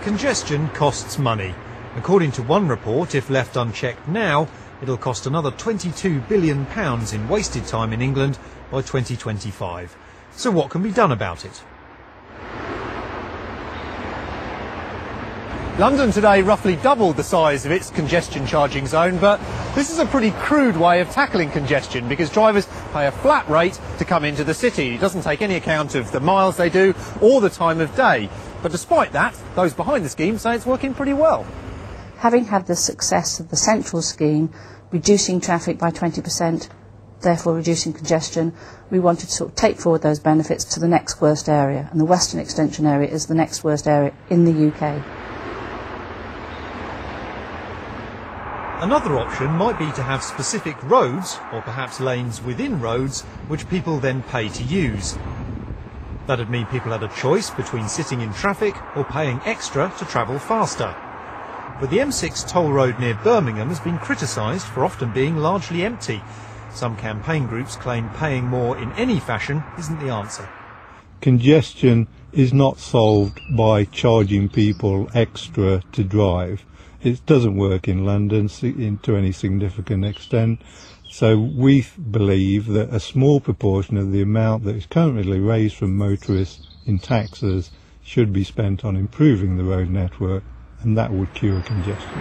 Congestion costs money. According to one report, if left unchecked now, it'll cost another £22 billion in wasted time in England by 2025. So what can be done about it? London today roughly doubled the size of its congestion charging zone, but this is a pretty crude way of tackling congestion because drivers pay a flat rate to come into the city. It doesn't take any account of the miles they do or the time of day. But despite that, those behind the scheme say it's working pretty well. Having had the success of the central scheme, reducing traffic by 20%, therefore reducing congestion, we wanted to sort of take forward those benefits to the next worst area, and the Western Extension area is the next worst area in the UK. Another option might be to have specific roads, or perhaps lanes within roads, which people then pay to use. That'd mean people had a choice between sitting in traffic or paying extra to travel faster. But the M6 toll road near Birmingham has been criticised for often being largely empty. Some campaign groups claim paying more in any fashion isn't the answer. Congestion is not solved by charging people extra to drive. It doesn't work in London to any significant extent. So we believe that a small proportion of the amount that is currently raised from motorists in taxes should be spent on improving the road network, and that would cure congestion.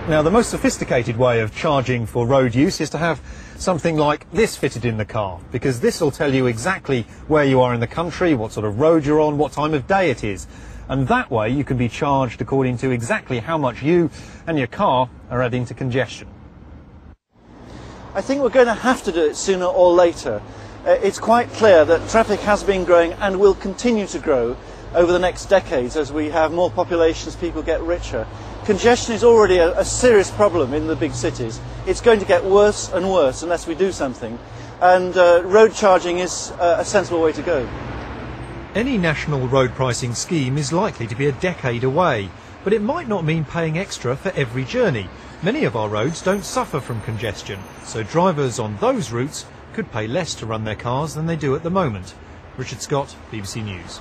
Now, the most sophisticated way of charging for road use is to have something like this fitted in the car, because this will tell you exactly where you are in the country, what sort of road you're on, what time of day it is. And that way you can be charged according to exactly how much you and your car are adding to congestion. I think we're going to have to do it sooner or later. It's quite clear that traffic has been growing and will continue to grow over the next decades as we have more populations, people get richer. Congestion is already a serious problem in the big cities. It's going to get worse and worse unless we do something. And road charging is a sensible way to go. Any national road pricing scheme is likely to be a decade away, but it might not mean paying extra for every journey. Many of our roads don't suffer from congestion, so drivers on those routes could pay less to run their cars than they do at the moment. Richard Scott, BBC News.